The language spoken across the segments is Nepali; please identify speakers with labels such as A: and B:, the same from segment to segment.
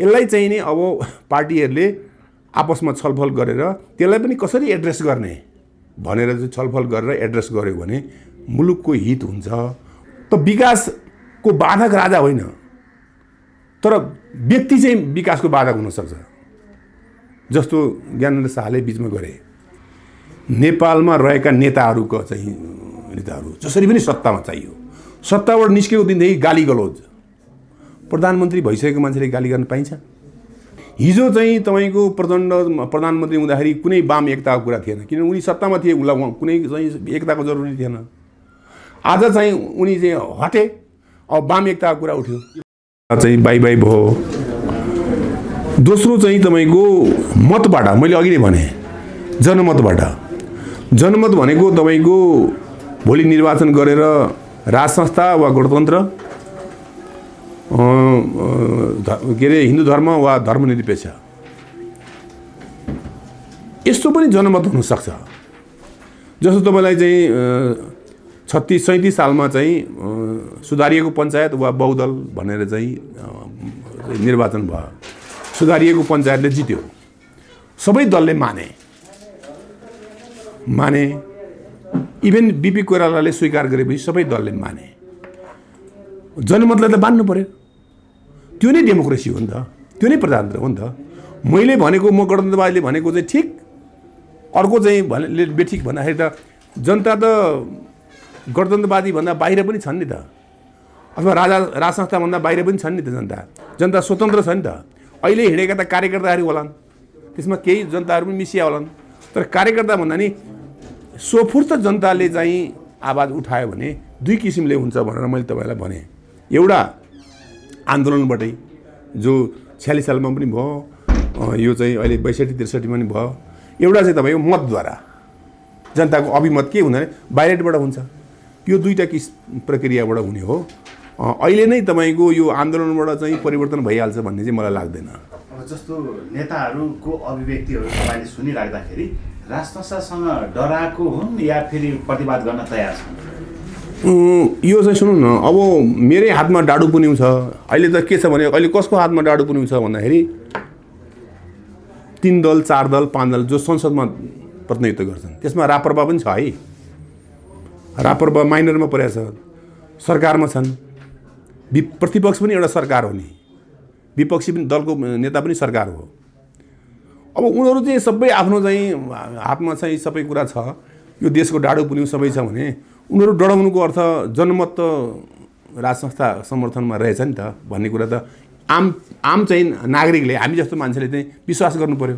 A: यसलाई चाहिँ नि अब पार्टीहरूले आपसमा छलफल गरेर त्यसलाई पनि कसरी एड्रेस गर्ने भनेर चाहिँ छलफल गरेर एड्रेस गर्यो भने मुलुकको हित हुन्छ। त विकासको बाधक राजा होइन, तर व्यक्ति चाहिँ विकासको बाधक हुन सक्छ। जस्तो ज्ञानेन्द्र शाहले बीचमा गरे, नेपालमा रहेका नेताहरूको चाहिँ नेताहरू जसरी पनि सत्तामा चाहियो, सत्ताबाट निस्केको दिनदेखि गाली गलौज। प्रधानमन्त्री भइसकेको मान्छेले गाली गर्न पाइन्छ? हिजो चाहिँ तपाईँको प्रचण्ड प्रधानमन्त्री हुँदाखेरि कुनै वाम एकताको कुरा थिएन, किनभने उनी सत्तामा थिए, उसलाई कुनै चाहिँ एकताको जरुरी थिएन। आज चाहिँ उनी चाहिँ हटे, अब वाम एकताको कुरा उठ्यो, चाहिँ बाई बाई भयो। दोस्रो चाहिँ तपाईँको मतबाट, मैले अघि नै भने जनमतबाट। जनमत भनेको तपाईँको भोलि निर्वाचन गरेर राज संस्था वा गणतन्त्र, के अरे हिन्दू धर्म वा धर्मनिरपेक्ष, यस्तो पनि जनमत हुनसक्छ। जस्तो तपाईँलाई चाहिँ 36-37 सालमा चाहिँ सुधारिएको पञ्चायत वा बहुदल भनेर चाहिँ निर्वाचन भयो, सुधारिएको पञ्चायतले जित्यो, सबै दलले माने, इभन बिपी कोइरालाले स्वीकार गरेपछि सबै दलले माने। जनमतलाई त मान्नु पर्यो, त्यो नै डेमोक्रेसी हो नि त, त्यो नै प्रजातन्त्र हो नि त। मैले भनेको, म गणतन्त्रवादीले भनेको चाहिँ ठिक, अर्को चाहिँ बेठिक भन्दाखेरि त जनता त गणतन्त्रवादी भन्दा बाहिर पनि छन् नि त, अथवा राज संस्थाभन्दा बाहिर पनि छन् नि त। जनता स्वतन्त्र छ नि त। अहिले हिँडेका त कार्यकर्ताहरू होलान्, त्यसमा केही जनताहरू पनि मिसिया होलान्, तर कार्यकर्ता भन्दा नि सोफुर्त जनताले चाहिँ आवाज उठायो भने दुई किसिमले हुन्छ भनेर मैले तपाईँलाई भने। एउटा आन्दोलनबाटै, जो 46 सालमा पनि भयो, यो चाहिँ अहिले 62-63 पनि भयो। एउटा चाहिँ तपाईँको मतद्वारा, जनताको अभिमत के हुँदैन, बाइलेटबाट हुन्छ। यो दुईवटा प्रक्रियाबाट हुने हो। अहिले नै तपाईँको यो आन्दोलनबाट चाहिँ परिवर्तन भइहाल्छ भन्ने चाहिँ मलाई लाग्दैन।
B: जस्तो नेताहरूको अभिव्यक्तिहरू तपाईँले सुनिराख्दाखेरि राजसंस्थासँग डराएको हुन् या फेरि प्रतिवाद गर्न तयार छन्?
A: यो चाहिँ सुन्नु न, अब मेरै हातमा डाडु पुन्यु छ। अहिले त के छ भने, अहिले कसको हातमा डाडु पुन्यु छ भन्दाखेरि 3 दल 4 दल 5 दल जो संसदमा प्रतिनिधित्व गर्छन्, त्यसमा राप्रपा पनि छ है। राप्रपा माइनरमा परेको छ, सरकारमा छन्। प्रतिपक्ष पनि एउटा सरकार हो नि, विपक्षी पनि दलको नेता पनि सरकार हो। अब उनीहरू चाहिँ सबै आफ्नो चाहिँ हातमा चाहिँ सबै कुरा छ, यो देशको डाडु पुन्यु सबै छ भने उनीहरू डराउनुको अर्थ जनमत त राज संस्था समर्थनमा रहेछ नि त भन्ने कुरा त आम चाहिँ नागरिकले, हामी जस्तो मान्छेले चाहिँ विश्वास गर्नु पर्यो।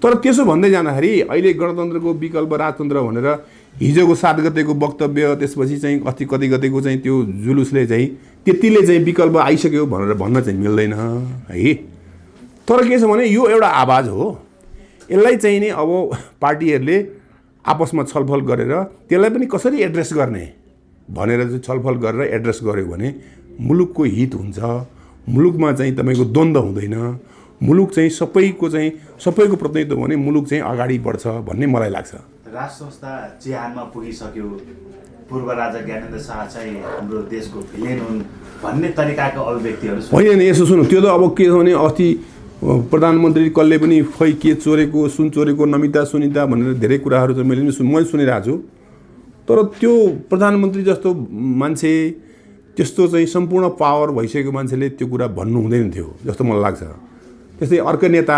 A: तर त्यसो भन्दै जाँदाखेरि अहिले गणतन्त्रको विकल्प राजतन्त्र भनेर हिजोको 7 गतेको वक्तव्य, त्यसपछि चाहिँ कति गतेको चाहिँ त्यो जुलुसले चाहिँ त्यतिले चाहिँ विकल्प आइसक्यो भनेर भन्न चाहिँ मिल्दैन है। तर के छ भने यो एउटा आवाज हो, यसलाई चाहिँ नि अब पार्टीहरूले आपसमा छलफल गरेर त्यसलाई पनि कसरी एड्रेस गर्ने भनेर चाहिँ छलफल गरेर एड्रेस गर्यो भने मुलुकको हित हुन्छ। मुलुकमा चाहिँ तपाईँको द्वन्द्व हुँदैन, मुलुक चाहिँ सबैको प्रतिनिधित्व भने मुलुक चाहिँ अगाडि बढ्छ भन्ने मलाई लाग्छ।
B: राज संस्था चिहानमा पुगिसक्यो, पूर्व राजा ज्ञानेन्द्र शाह चाहिँ हाम्रो देशको भिलेन हुन् भन्ने तरिकाको अभिव्यक्तिहरू
A: होइन। यसो सुन्नु, त्यो त अब के छ भने अस्ति प्रधानमन्त्री कसले पनि खै के चोरेको, सुन चोरेको, नमिता सुनिता भनेर धेरै कुराहरू चाहिँ मैले सुनिरहेको छु। तर त्यो प्रधानमन्त्री जस्तो मान्छे, त्यस्तो चाहिँ सम्पूर्ण पावर भइसकेको मान्छेले त्यो कुरा भन्नु हुँदैन थियो जस्तो मलाई लाग्छ। त्यस्तै अर्को नेता,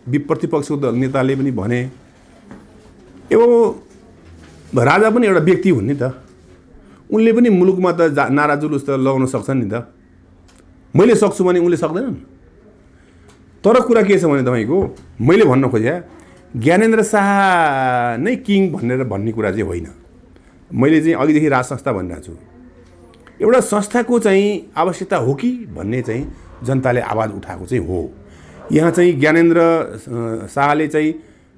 A: प्रतिपक्षको नेताले पनि भने, एवं राजा पनि एउटा व्यक्ति हुन् नि त, उनले पनि मुलुकमा त नारा जुलुस त लगाउन सक्छन् नि त। मैले सक्छु भने उनले सक्दैनन्। तर कुरा के छ भने तपाईँको, मैले भन्न खोजेँ ज्ञानेन्द्र शाह नै किङ भन्ने कुरा चाहिँ होइन। मैले चाहिँ अघिदेखि राज संस्था भनिरहेको छु, एउटा संस्थाको चाहिँ आवश्यकता हो कि भन्ने चाहिँ जनताले आवाज उठाएको चाहिँ हो। यहाँ चाहिँ ज्ञानेन्द्र शाहले चाहिँ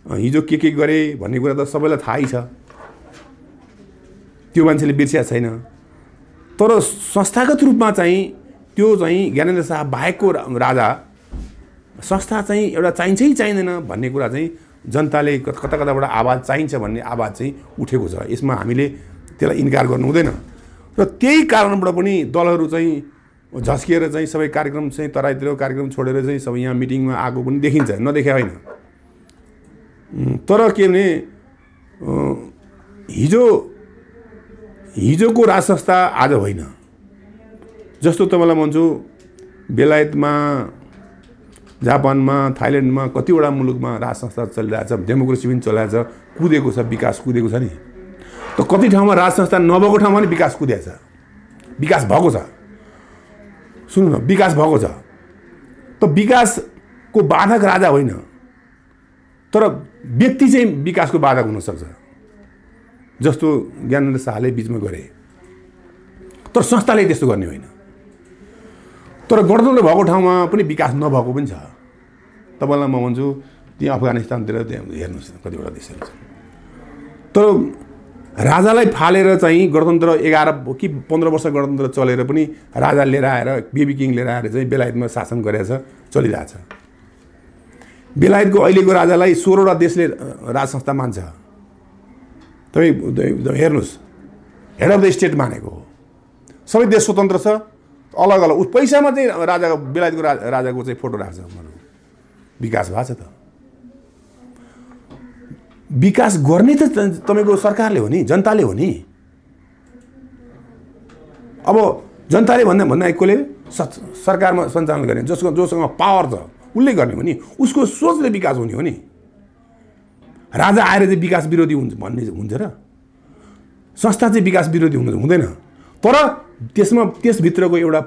A: हिजो के गरे भन्ने कुरा त सबैलाई थाहै छ, त्यो मान्छेले बिर्सिया छैन। तर संस्थागत रूपमा चाहिँ त्यो चाहिँ ज्ञानेन्द्र शाह बाहेकको राजा संस्था चाहिँ एउटा चाहिन्छ कि चाहिँदैन भन्ने कुरा चाहिँ जनताले कताबाट आवाज चाहिन्छ भन्ने आवाज चाहिँ उठेको छ। यसमा हामीले त्यसलाई इन्कार गर्नु हुँदैन। र त्यही कारणबाट पनि दलहरू चाहिँ झस्किएर चाहिँ सबै कार्यक्रम चाहिँ तराईतिर कार्यक्रम छोडेर चाहिँ सबै यहाँ मिटिङमा आएको पनि देखिन्छ, नदेखे होइन। तर के भने हिजोको राज संस्था आज होइन। जस्तो तपाईँलाई भन्छु, बेलायतमा, जापानमा, थाइल्यान्डमा कतिवटा मुलुकमा राज संस्था चलिरहेछ, डेमोक्रेसी पनि चलिरहेछ, कुदेको छ, विकास कुदेको छ नि। त कति ठाउँमा राज संस्था नभएको ठाउँमा पनि विकास कुदेको छ, विकास भएको छ। सुन्नु न, विकास भएको छ। त विकासको बाधक राजा होइन, तर व्यक्ति चाहिँ विकासको बाधक हुनसक्छ। जस्तो ज्ञानेन्द्र शाहले बिचमा गरे, तर संस्थाले त्यस्तो गर्ने होइन। तर गणतन्त्र भएको ठाउँमा पनि विकास नभएको पनि छ। तपाईँलाई म भन्छु, त्यहाँ अफगानिस्तानतिर त्यहाँ हेर्नुहोस् कतिवटा देशहरू छन्। तर राजालाई फालेर चाहिँ गणतन्त्र 11 कि 15 वर्ष गणतन्त्र चलेर पनि राजा लिएर आएर, बेबी किङ लिएर आएर चाहिँ बेलायतमा शासन गरेछ, चलिरहेछ। बेलायतको अहिलेको राजालाई 16वटा देशले राज संस्था मान्छ। तपाईँ हेर्नुहोस्, हेड अफ द स्टेट मानेको हो। सबै देश स्वतन्त्र छ, अलग अलग। उस पैसामा चाहिँ राजाको, बेलायतको राजाको चाहिँ फोटो राख्छ। विकास भएको छ त। विकास गर्ने त तपाईँको सरकारले हो नि, जनताले हो नि। अब जनताले भन्दा कसले? सरकारमा सञ्चालन गर्ने, जोसँग पावर छ उसले गर्ने हो नि। उसको सोचले विकास हुने हो नि। राजा आएर चाहिँ विकास विरोधी हुन्छ भन्ने हुन्छ र? संस्था चाहिँ विकास विरोधी हुँदैन। तर त्यसभित्रको एउटा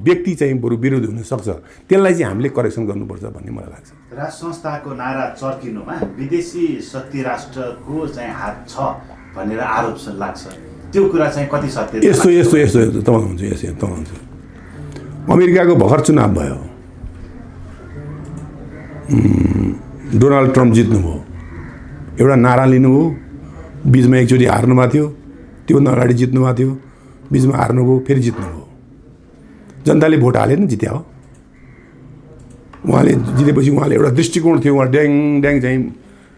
A: व्यक्ति चाहिँ बरु विरोधी हुनसक्छ। त्यसलाई चाहिँ हामीले करेक्सन गर्नुपर्छ भन्ने मलाई लाग्छ।
B: राज संस्थाको नारा चर्किनुमा विदेशी शक्ति राष्ट्रको चाहिँ हात छ भनेर आरोप लाग्छ। त्यो कुरा चाहिँ कति सत्य?
A: यस्तो तपाईँ हुन्छ। अमेरिकाको भर्खर चुनाव भयो, डोनाल्ड ट्रम्प जित्नुभयो। एउटा नारा लिनुभयो, बिचमा एकचोटि हार्नुभएको थियो, त्योभन्दा अगाडि जित्नुभएको थियो, बिचमा हार्नुभयो, फेरि जित्नुभयो। जनताले भोट हालेर नि जित्या हो। उहाँले जितेपछि उहाँले एउटा दृष्टिकोण थियो, उहाँ ड्याङ चाहिँ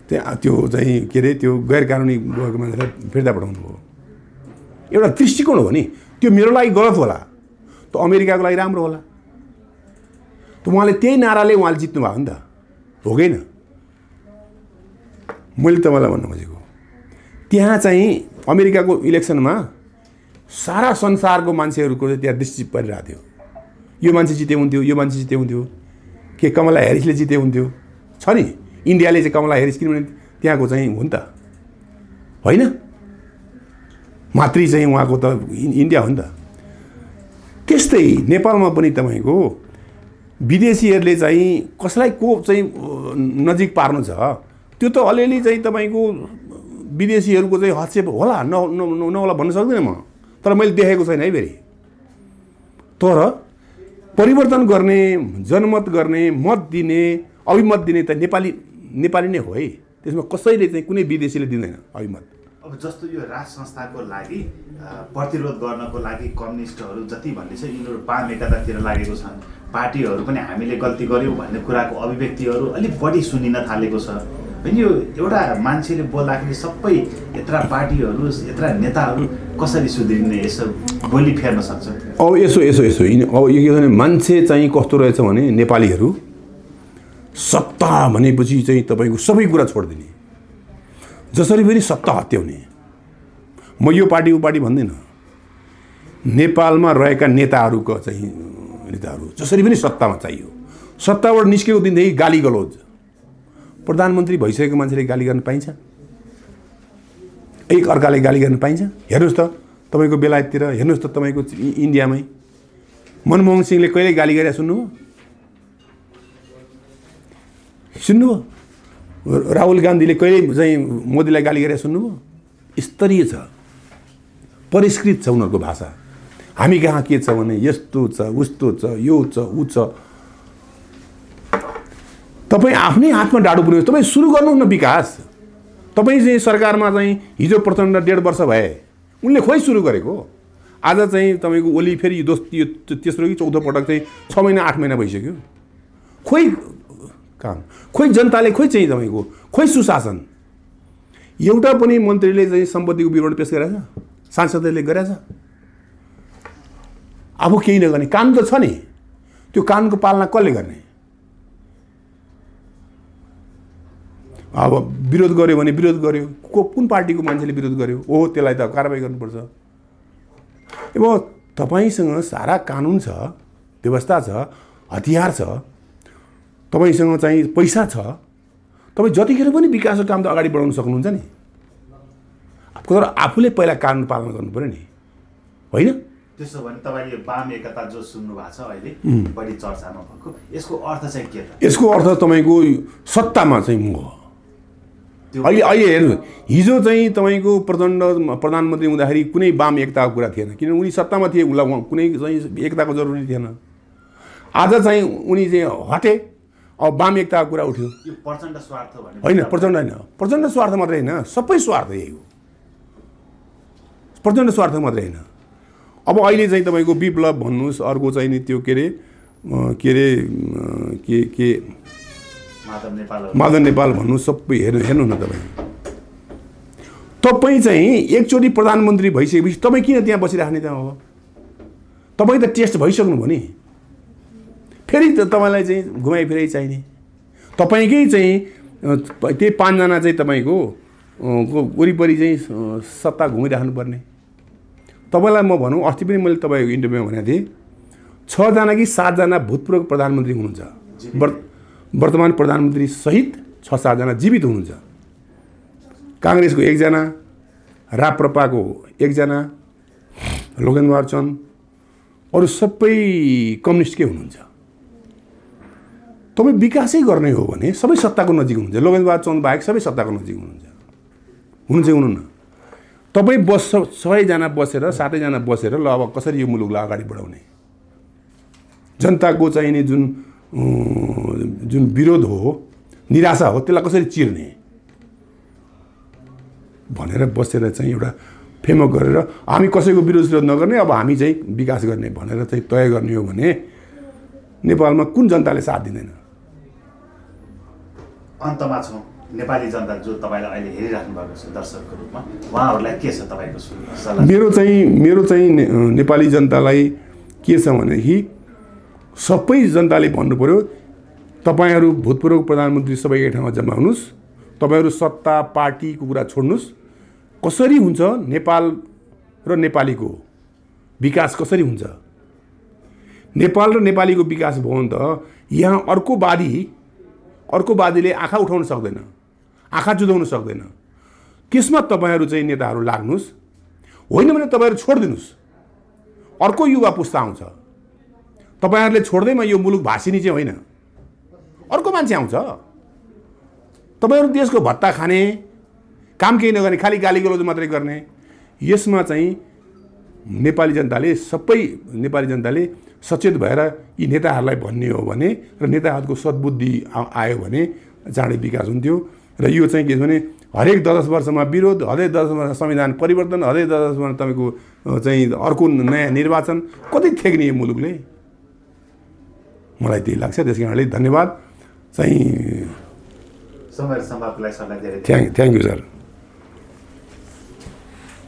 A: त्यहाँ त्यो चाहिँ के अरे त्यो गैर कानुनी गएको मान्छेलाई फिर्ता पठाउनु भयो। एउटा दृष्टिकोण हो नि। त्यो मेरो लागि गलत होला, त अमेरिकाको लागि राम्रो होला। त उहाँले त्यही नाराले उहाँले जित्नु भयो नि त, हो कि होइन? मैले तपाईँलाई भन्नु खोजेको, त्यहाँ चाहिँ अमेरिकाको इलेक्सनमा सारा संसारको मान्छेहरूको चाहिँ त्यहाँ दृष्टि परिरहेको थियो। यो मान्छे जिते हुन्थ्यो, यो मान्छे जिते हुन्थ्यो, के कमला हेरिसले जिते हुन्थ्यो। छ नि, इन्डियाले चाहिँ कमला हेरिस किनभने त्यहाँको चाहिँ हो नि त, होइन? मातृ चाहिँ उहाँको त इन्डिया हो नि त। त्यस्तै नेपालमा पनि तपाईँको विदेशीहरूले चाहिँ कसलाई को चाहिँ नजिक पार्नु छ, त्यो त अलिअलि चाहिँ तपाईँको विदेशीहरूको चाहिँ हस्तक्षेप होला, नहोला भन्न सक्दिनँ म। तर मैले देखेको छैन है फेरि। तर परिवर्तन गर्ने, जनमत गर्ने, मत दिने, अभिमत दिने त नेपाली नै हो है। त्यसमा कसैले चाहिँ कुनै विदेशीले दिँदैन अभिमत।
B: अब जस्तो यो राज संस्थाको लागि प्रतिरोध गर्नको लागि कम्युनिस्टहरू जति भन्ने छ, यिनीहरू वाम एकतातिर लागेको छन्। पार्टीहरू पनि हामीले गल्ती गर्यौँ भन्ने कुराको अभिव्यक्तिहरू अलिक बढी सुनिन थालेको छ। होइन, यो एउटा मान्छेले बोल्दाखेरि सबै यत्रा पार्टीहरू, यत्रा नेताहरू कसरी सुध्रिने, यसो बोली फेर्न सक्छ?
A: अब यसो अब यो के भने मान्छे चाहिँ कस्तो रहेछ भने नेपालीहरू सत्ता भनेपछि चाहिँ तपाईँको सबै कुरा छोडिदिने, जसरी पनि सत्ता हत्याउने। म यो पार्टी ऊ पार्टी भन्दिनँ। नेपालमा रहेका नेताहरूको चाहिँ नेताहरू जसरी पनि सत्तामा चाहियो। सत्ताबाट निस्केको दिनदेखि गाली गलोज। प्रधानमन्त्री भइसकेको मान्छेले गाली गर्न पाइन्छ? एक अर्काले गाली गर्न पाइन्छ? हेर्नुहोस् त तपाईँको बेलायततिर, हेर्नुहोस् त तपाईँको इन्डियामै मनमोहन सिंहले कहिले गाली गरेर सुन्नुभयो? राहुल गान्धीले कहिले चाहिँ मोदीलाई गाली गरेर सुन्नुभयो? स्तरीय छ, परिष्कृत छ उनीहरूको भाषा। हामी कहाँ के छ भने यस्तो छ, उस्तो छ, यो छ, ऊ छ। तपाईँ आफ्नै हातमा डाडु पुर्याउनु। तपाईँ सुरु गर्नु न विकास। तपाईँ चाहिँ सरकारमा चाहिँ हिजो प्रचण्ड 1.5 वर्ष भए, उनले खोइ सुरु गरेको। आज चाहिँ तपाईँको ओली फेरि तेस्रो कि चौथो पटक चाहिँ 6 महिना 8 महिना भइसक्यो। खोइ काम, खोइ जनताले, खोइ चाहिँ तपाईँको, खोइ सुशासन। एउटा पनि मन्त्रीले चाहिँ सम्पत्तिको विवरण पेश गरेछ? सांसदले गरेछ? आफू केही नगर्ने कानुन त छ नि, त्यो कानुनको पालना कसले गर्ने? अब विरोध गर्यो भने विरोध गर्यो, कुन पार्टीको मान्छेले विरोध गर्यो, ओहो त्यसलाई त कारबाही गर्नुपर्छ। अब तपाईसँग सारा कानुन छ, व्यवस्था छ, हतियार छ, तपाईसँग चाहिँ पैसा छ, तपाईँ जतिखेर पनि विकासको काम त अगाडि बढाउन सक्नुहुन्छ नि। तर आफूले पहिला कानुन पालना गर्नु पर्यो नि, होइन?
B: त्यसो भने तपाईँले वाम एकता जो सुन्नु भएको छ अहिले बढी चर्चामा भएको, यसको अर्थ चाहिँ के त?
A: यसको अर्थ तपाईँको सत्तामा चाहिँ मोह। अहिले हेर्नु, हिजो चाहिँ तपाईँको प्रचण्ड प्रधानमन्त्री हुँदाखेरि कुनै वाम एकताको कुरा थिएन, किनभने उनी सत्तामा थिए, उसलाई कुनै चाहिँ एकताको जरुरी थिएन। आज चाहिँ उनी चाहिँ हटे, अब वाम एकताको कुरा उठ्यो।
B: यो प्रचण्ड स्वार्थ भने
A: होइन, प्रचण्ड होइन, प्रचण्ड स्वार्थ मात्रै होइन, सबै स्वार्थ यही हो। प्रचण्ड स्वार्थ मात्रै होइन। अब अहिले चाहिँ तपाईँको विप्लव भन्नुहोस्, अर्को चाहिँ नि त्यो के माधव नेपाल भन्नु, सबै हेर्नु न तपाईँ चाहिँ एकचोटि प्रधानमन्त्री भइसकेपछि तपाईँ किन त्यहाँ बसिराख्ने त? अब तपाईँ त टेस्ट भइसक्नु भयो नि, फेरि त तपाईँलाई चाहिँ घुमाइ फिराइ चाहिने। तपाईँकै चाहिँ त्यही 5 जना चाहिँ तपाईँको वरिपरि चाहिँ सत्ता घुमिराख्नुपर्ने। तपाईँलाई म भनौँ, अस्ति पनि मैले तपाईँको इन्टरभ्यूमा भनेको थिएँ, 6 जना कि 7 जना भूतपूर्व प्रधानमन्त्री हुनुहुन्छ, वर्तमान प्रधानमन्त्री सहित 6-7 जना जीवित हुनुहुन्छ। काङ्ग्रेसको 1 जना, राप्रपाको 1 जना, लोकेन्द्र चन्द, अरू सबै कम्युनिस्टकै हुनुहुन्छ। तपाईँ विकासै गर्ने हो भने सबै सत्ताको नजिक हुनुहुन्छ। लोकेन्द्र चन्द बाहेक सबै सत्ताको नजिक हुनुहुन्छ न। तपाईँ 6 जना बसेर 7 जना बसेर ल अब कसरी यो मुलुकलाई अगाडि बढाउने, जनताको चाहिने जुन विरोध हो, निराशा हो, त्यसलाई कसरी चिर्ने भनेर बसेर चाहिँ एउटा फेमक गरेर हामी कसैको विरोध नगर्ने, अब हामी चाहिँ विकास गर्ने भनेर चाहिँ तय गर्ने हो भने नेपालमा कुन जनताले साथ दिँदैन?
B: अन्तमा छौँ, नेपाली जनता जो तपाईँलाई अहिले हेरिराख्नु भएको छ दर्शकको रूपमा, उहाँहरूलाई के छ तपाईँको सल्लाह?
A: मेरो चाहिँ नेपाली जनतालाई के छ भनेदेखि सबै जनताले भन्नु पर्यो, तपाईँहरू भूतपूर्व प्रधानमन्त्री सबै एक ठाउँमा जम्मा हुनुहोस्, तपाईँहरू सत्ता पार्टीको कुरा छोड्नुहोस्, कसरी हुन्छ नेपाल र नेपालीको विकास कसरी हुन्छ? नेपाल र नेपालीको विकास भयो भने त यहाँ अर्को वादीले आँखा उठाउन सक्दैन, आँखा जुदाउन सक्दैन। त्यसमा तपाईँहरू चाहिँ नेताहरू लाग्नुहोस्, होइन भने तपाईँहरू छोडिदिनुहोस्, अर्को युवा पुस्ता आउँछ। तपाईँहरूले छोड्दैमा यो मुलुक भासिनी चाहिँ होइन, अर्को मान्छे आउँछ। तपाईँहरू देशको भत्ता खाने, काम केही नगर्ने, खालि गालीगलोज मात्रै गर्ने। यसमा चाहिँ सबै नेपाली जनताले सचेत भएर यी नेताहरूलाई भन्ने हो भने र नेताहरूको सद्बुद्धि आयो भने चाँडै विकास हुन्थ्यो। र यो चाहिँ के छ भने हरेक 10 वर्षमा विरोध, हरेक 10 वर्षमा संविधान परिवर्तन, हरेक 10 वर्षमा तपाईँको चाहिँ अर्को नयाँ निर्वाचन, कति थेक्ने यो मुलुकले? मलाई त्यही लाग्छ। त्यस कारणले धन्यवाद चाहिँ,
B: समय र सम्वादको लागि सबलाई धेरै
A: थ्याङ्क यू सर।